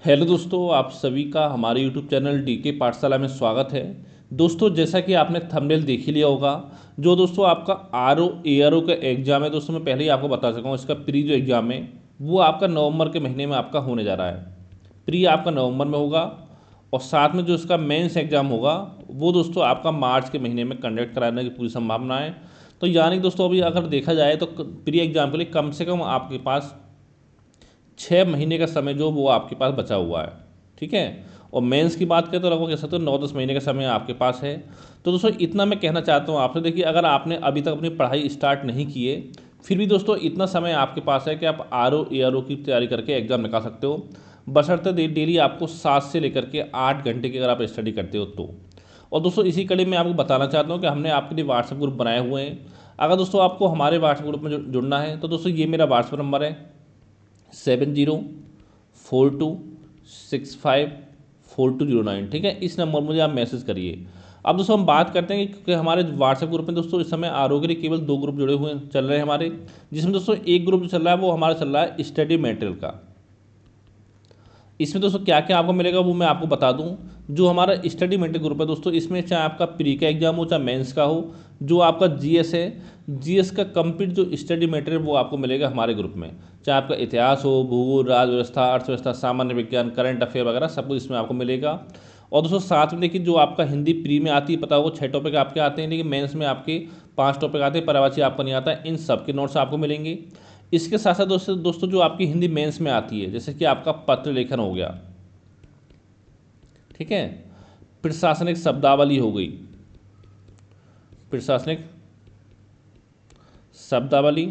Hello दोस्तों, आप सभी का हमारे यूट्यूब चैनल डीके पाठशाला में स्वागत है। दोस्तों, जैसा कि आपने थंबनेल देख ही लिया होगा, जो दोस्तों आपका आरओ एआरओ का एग्ज़ाम है, दोस्तों मैं पहले ही आपको बता चुका हूँ, इसका प्री जो एग्ज़ाम है वो आपका नवंबर के महीने में आपका होने जा रहा है। प्री आपका नवंबर में होगा और साथ में जो इसका मेंस एग्ज़ाम होगा वो दोस्तों आपका मार्च के महीने में कंडक्ट कराने की पूरी संभावना है। तो यानी दोस्तों अभी अगर देखा जाए तो प्री एग्ज़ाम के लिए कम से कम आपके पास 6 महीने का समय जो वो आपके पास बचा हुआ है। ठीक है। और मेंस की बात करें तो लगभग कह सकते हो 9-10 महीने का समय आपके पास है। तो दोस्तों इतना मैं कहना चाहता हूँ आपसे, देखिए अगर आपने अभी तक अपनी पढ़ाई स्टार्ट नहीं की है, फिर भी दोस्तों इतना समय आपके पास है कि आप आरओ एआरओ की तैयारी करके एग्ज़ाम निकाल सकते हो, बशर्ते डेली आपको 7 से लेकर के 8 घंटे की अगर आप स्टडी करते हो तो। और दोस्तों इसी कड़ी में आपको बताना चाहता हूँ कि हमने आपके लिए व्हाट्सएप ग्रुप बनाए हुए हैं। अगर दोस्तों आपको हमारे व्हाट्सएप ग्रुप में जुड़ना है तो दोस्तों ये मेरा व्हाट्सएप नंबर है 7042654209। ठीक है, इस नंबर मुझे आप मैसेज करिए। अब दोस्तों हम बात करते हैं कि हमारे व्हाट्सएप ग्रुप में दोस्तों इस समय आरओ के लिए केवल 2 ग्रुप जुड़े हुए चल रहे हैं हमारे, जिसमें दोस्तों एक ग्रुप जो चल रहा है वो हमारा चल रहा है स्टडी मटेरियल का। इसमें दोस्तों क्या क्या आपको मिलेगा वो मैं आपको बता दूं। जो हमारा स्टडी मटेरियल ग्रुप है दोस्तों, इसमें चाहे आपका प्री का एग्जाम हो चाहे मेंस का हो, जो आपका जीएस है, जीएस का कंप्लीट जो स्टडी मटेरियल वो आपको मिलेगा हमारे ग्रुप में। चाहे आपका इतिहास हो, भूगोल, राज व्यवस्था, अर्थव्यवस्था, सामान्य विज्ञान, करंट अफेयर वगैरह सब कुछ इसमें आपको मिलेगा। और दोस्तों साथ में देखिए जो आपका हिंदी प्री में आती है, पता होगा 6 टॉपिक आपके आते हैं, लेकिन मेंस में आपके 5 टॉपिक आते हैं, पर्यायवाची आपको नहीं आता है, इन सब के नोट्स आपको मिलेंगे। इसके साथ साथ दोस्तों जो आपकी हिंदी मेंस में आती है, जैसे कि आपका पत्र लेखन हो गया, ठीक है, प्रशासनिक शब्दावली हो गई, प्रशासनिक शब्दावली,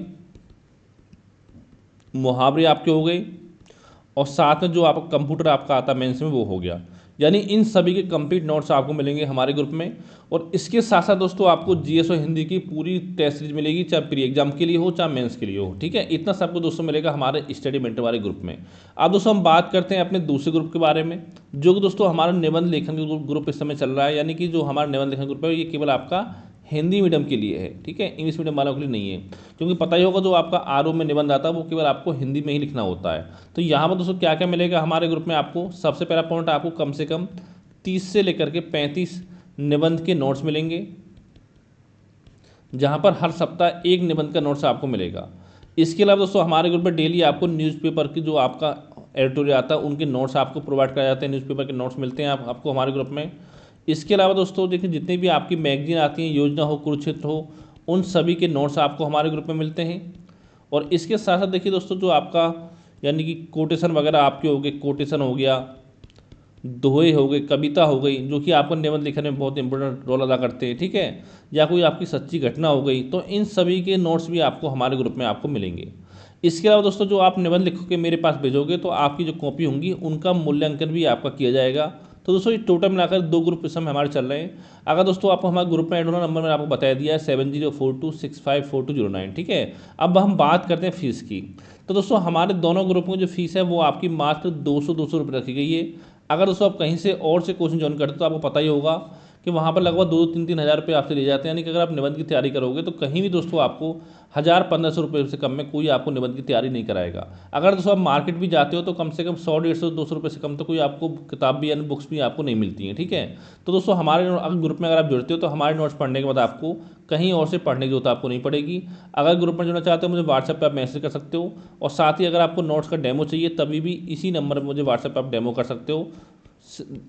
मुहावरे आपके हो गए, और साथ में जो आपका कंप्यूटर आपका आता है मेंस में वो हो गया। यानी इन सभी के कंप्लीट नोट्स आपको मिलेंगे हमारे ग्रुप में। और इसके साथ साथ दोस्तों आपको जीएस और हिंदी की पूरी टेस्ट सीरीज मिलेगी, चाहे प्री एग्जाम के लिए हो चाहे मेंस के लिए हो। ठीक है, इतना सबको दोस्तों मिलेगा हमारे स्टडी मेंटर वाले ग्रुप में। अब दोस्तों हम बात करते हैं अपने दूसरे ग्रुप के बारे में, जो कि दोस्तों हमारा निबंध लेखन का ग्रुप इस समय चल रहा है। यानी कि जो हमारा निबंध लेखन ग्रुप है ये केवल आपका हिंदी मीडियम के लिए है। ठीक है, इंग्लिश मीडियम वालों के लिए नहीं है, क्योंकि पता ही होगा जो आपका आरओ में निबंध आता है वो केवल आपको हिंदी में ही लिखना होता है। तो यहाँ पर दोस्तों क्या क्या मिलेगा हमारे ग्रुप में आपको, सबसे पहला पॉइंट, आपको कम से कम 30 से लेकर के 35 निबंध के नोट्स मिलेंगे, जहाँ पर हर सप्ताह एक निबंध का नोट्स आपको मिलेगा। इसके अलावा दोस्तों हमारे ग्रुप में डेली आपको न्यूज़पेपर की जो आपका एडिटोरियल आता है उनके नोट्स आपको प्रोवाइड कराए जाते हैं, न्यूज़पेपर के नोट्स मिलते हैं आपको हमारे ग्रुप में। इसके अलावा दोस्तों देखिए जितनी भी आपकी मैगजीन आती हैं, योजना हो, कुरुक्षेत्र हो, उन सभी के नोट्स आपको हमारे ग्रुप में मिलते हैं। और इसके साथ साथ देखिए दोस्तों जो आपका यानी कि कोटेशन वगैरह आपके हो गए, कोटेशन हो गया, दोहे हो गए, कविता हो गई, जो कि आपको निबंध लिखने में बहुत इंपॉर्टेंट रोल अदा करते हैं। ठीक है, या कोई आपकी सच्ची घटना हो गई, तो इन सभी के नोट्स भी आपको हमारे ग्रुप में आपको मिलेंगे। इसके अलावा दोस्तों जो आप निबंध लिख के मेरे पास भेजोगे तो आपकी जो कॉपी होंगी उनका मूल्यांकन भी आपका किया जाएगा। तो दोस्तों ये टोटल मिलाकर 2 ग्रुप इस समय हमारे चल रहे हैं। अगर दोस्तों आपको हमारे ग्रुप में ऐड होना, नंबर मैंने आपको बता दिया है 7042654209। ठीक है, अब हम बात करते हैं फीस की। तो दोस्तों हमारे दोनों ग्रुपों की जो फीस है वो आपकी मात्र 200 रुपये रखी गई है। अगर दोस्तों आप कहीं से और से कोचिंग ज्वाइन करते हो तो आपको पता ही होगा कि वहाँ पर लगभग 2-3 हज़ार रुपये आपसे ले जाते हैं। यानी कि अगर आप निबंध की तैयारी करोगे तो कहीं भी दोस्तों आपको 1000-1500 रुपये से कम में कोई आपको निबंध की तैयारी नहीं कराएगा। अगर दोस्तों आप मार्केट भी जाते हो तो कम से कम 100-150-200 रुपये से कम तो कोई आपको किताब भी यानी बुक्स भी आपको नहीं मिलती हैं। ठीक है, तो दोस्तों हमारे अगर ग्रुप में अगर आप जुड़ते हो तो हमारे नोट्स पढ़ने के बाद आपको कहीं और से पढ़ने की जरूरत आपको नहीं पड़ेगी। अगर ग्रुप में जुड़ना चाहते हो मुझे व्हाट्सएप पर आप मैसेज कर सकते हो, और साथ ही अगर आपको नोट्स का डेमो चाहिए तभी भी इसी नंबर पर मुझे व्हाट्सएप पर आप डेमो कर सकते हो,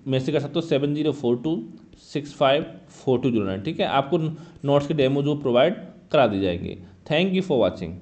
मैसेज कर सकते हो 7042654209। ठीक है, आपको नोट्स के डेमो जो प्रोवाइड करा दी जाएंगे। Thank you for watching.